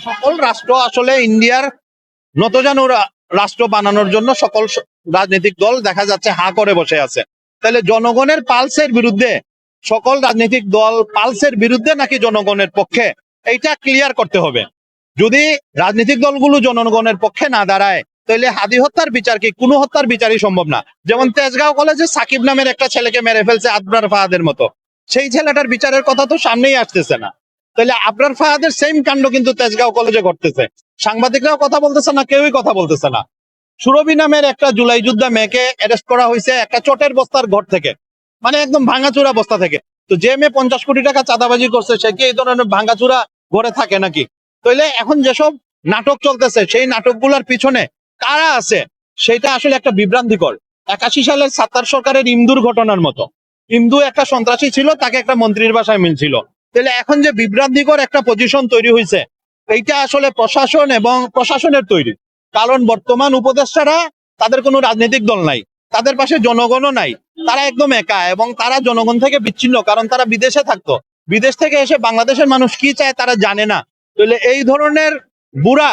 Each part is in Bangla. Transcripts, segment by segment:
সকল রাষ্ট্র আসলে ইন্ডিয়ার নতজানু রাষ্ট্র বানানোর জন্য সকল রাজনৈতিক দল দেখা যাচ্ছে হা করে বসে আছে। তাহলে জনগণের পালসের বিরুদ্ধে সকল রাজনৈতিক দল পালসের বিরুদ্ধে নাকি জনগণের পক্ষে, এইটা ক্লিয়ার করতে হবে। যদি রাজনৈতিক দলগুলো জনগণের পক্ষে না দাঁড়ায় তাহলে হাদি হত্যার বিচার কি কোনো হত্যার বিচারই সম্ভব না। যেমন তেজগাঁও কলেজে সাকিব নামের একটা ছেলেকে মেরে ফেলছে আবরার ফাহাদের মতো, সেই ছেলেটার বিচারের কথা তো সামনেই আসতেছে না। তাহলে আবরার ফাহাদের সেম কাণ্ড কিন্তু তেজগাঁও কলেজে ঘটতেছে, সাংবাদিকরাও কথা বলতেছে না, কেউই কথা বলতেছে না। সুরভি নামের একটা জুলাই যোদ্ধা মেয়েকে অ্যারেস্ট করা হয়েছে একটা চটের বস্তার ঘর থেকে, মানে একদম ভাঙাচুরা বস্তা থেকে। তো যে মেয়ে 50 কোটি টাকা চাঁদাবাজি করছে সে কি এই ধরনের ভাঙাচুরা ঘরে থাকে নাকি? তাইলে এখন যেসব নাটক চলতেছে সেই নাটকগুলোর পিছনে কারা আছে সেটা আসলে একটা বিভ্রান্তিকর। 81 সালের ৭০ সরকারের ইমদুর ঘটনার মতো, ইমদু একটা সন্ত্রাসী ছিল, তাকে একটা মন্ত্রীর বাসায় মিলছিল। তাহলে এখন যে বিভ্রান্তিকর একটা পজিশন তৈরি হয়েছে, এইটা আসলে প্রশাসন এবং প্রশাসনের তৈরি। কারণ বর্তমান উপদেষ্টারা, তাদের কোনো রাজনৈতিক দল নাই, তাদের পাশে জনগণও নাই, তারা একদম একা এবং তারা জনগণ থেকে বিচ্ছিন্ন, কারণ তারা বিদেশে থাকতো। বিদেশ থেকে এসে বাংলাদেশের মানুষ কি চায় তারা জানে না। তাহলে এই ধরনের বুড়া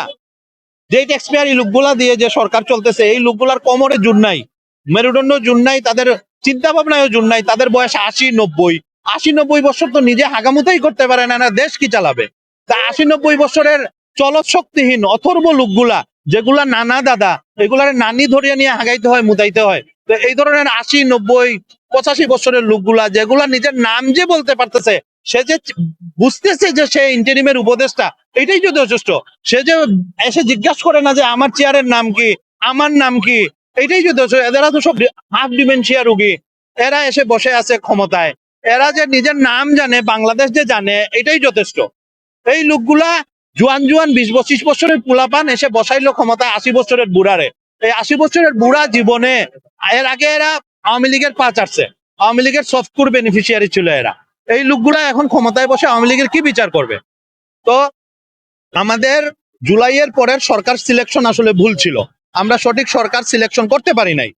যে ট্যাক্সপেয়ার লোকগুলা দিয়ে যে সরকার চলতেছে, এই লোকগুলার কোমরে জোর নাই, মেরুদণ্ড জোর নাই, তাদের চিন্তা ভাবনায় জোর নাই। তাদের বয়স ৮০-৯০ বছর, তো নিজে হাগামুতাই করতে পারে না, দেশ কি চালাবে? তা ৮০-৯০ বছরের চলত শক্তিহীন অথর্ব লোকগুলা, যেগুলা নানা দাদা, এগুলার নানি ধরিয়ে নিয়ে হাগাইতে হয়, মুতাইতে হয়। তো এই ধরনের ৮০-৯০-৮৫ বছরের লোকগুলা, যেগুলা নিজের নাম যে বলতে পারতেছে, সে যে বুঝতেছে যে সে ইন্টারিমের উপদেষ্টা, এটাই যদি যথেষ্ট। সে যে এসে জিজ্ঞাসা করে না যে আমার চেয়ারের নাম কি, আমার নাম কি, এটাই যদি এরা তো সব হাফ ডিমেনশিয়া রোগী, এরা এসে বসে আছে ক্ষমতায়, এরা যে নিজের নাম জানে, বাংলাদেশ যে জানে, এটাই যথেষ্ট। এই লোকগুলা জোয়ান জোয়ান 20-25 বছরের পোলাপান এসে বসাইলো ক্ষমতায় 80 বছরের বুড়ারে। এই 80 বছরের বুড়া জীবনে, এর আগে এরা আওয়ামী লীগের পা চাটছে, আওয়ামী লীগের সফটকোর বেনিফিশিয়ারি ছিল এরা। এই লোকগুলা এখন ক্ষমতায় বসে আওয়ামী লীগের কি বিচার করবে? তো আমাদের জুলাইয়ের পরের সরকার সিলেকশন আসলে ভুল ছিল, আমরা সঠিক সরকার সিলেকশন করতে পারি নাই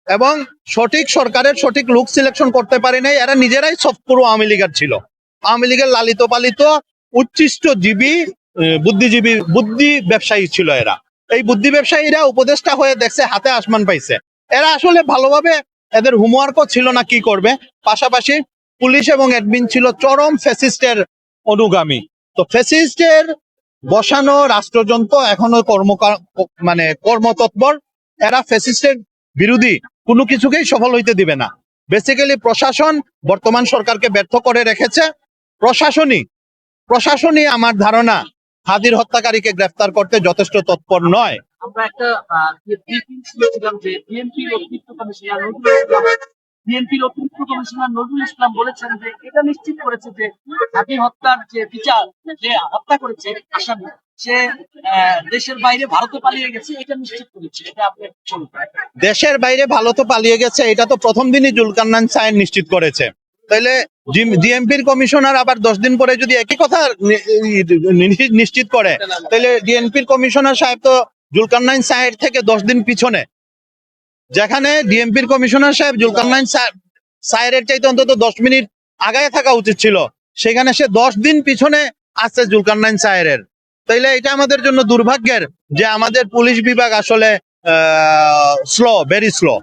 এবং সঠিক সরকারের সঠিক লোক সিলেকশন করতে পারি নাই। এরা নিজেরাই সফটকোর আওয়ামী লীগের ছিল, আওয়ামী লীগের লালিত পালিত উচ্ছিষ্ট জীবী বুদ্ধিজীবী বুদ্ধি ব্যবসায়ী ছিল এরা। এই বুদ্ধি ব্যবসায়ীরা উপদেষ্টা হয়ে দেখছে হাতে আসমান পাইছে। এরা আসলে ভালোভাবে, এদের হোমওয়ার্কও ছিল না কি করবে। পাশাপাশি পুলিশ এবং অ্যাডমিন ছিল চরম ফ্যাসিস্টের অনুগামী। তো ফ্যাসিস্টের বসানো রাষ্ট্রযন্ত্র এখনো কর্মতৎপর। এরা ফ্যাসিস্টের বিরোধী কোনো কিছুকেই সফল হইতে দিবে না। বেসিক্যালি প্রশাসন বর্তমান সরকারকে ব্যর্থ করে রেখেছে। প্রশাসনই আমার ধারণা হাদির হত্যাকারীকে গ্রেফতার করতে যথেষ্ট তৎপর নয়। আমরা একটা বিএনপির অতিরিক্ত কমিশনার নজরুল ইসলাম বলেছেন যে এটা নিশ্চিত করেছে যে হাদি হত্যার যে বিচার, যে হত্যা করেছে আসামি, সে দেশের বাইরে ভারতে পালিয়ে গেছে, এটা নিশ্চিত করেছে। এটা আপনি দেশের বাইরে ভারতে পালিয়ে গেছে, এটা তো প্রথম দিনই জুলকারনাইন সাহেব নিশ্চিত করেছে। তাইলে ডিএমপির কমিশনার আবার 10 দিন পরে যদি একই কথা নিশ্চিত করে, তাহলে ডিএমপির কমিশনার সাহেব তো জুলকারনাইন সাহেব থেকে 10 দিন পিছনে। যেখানে ডিএমপির কমিশনার সাহেব জুলকারনাইন সাহেবের চাইতে অন্তত 10 মিনিট আগায় থাকা উচিত ছিল, সেখানে সে 10 দিন পিছনে আসছে জুলকারনাইন সাহেবের। তাইলে এটা আমাদের জন্য দুর্ভাগ্যের যে আমাদের পুলিশ বিভাগ আসলে স্লো, ভেরি স্লো।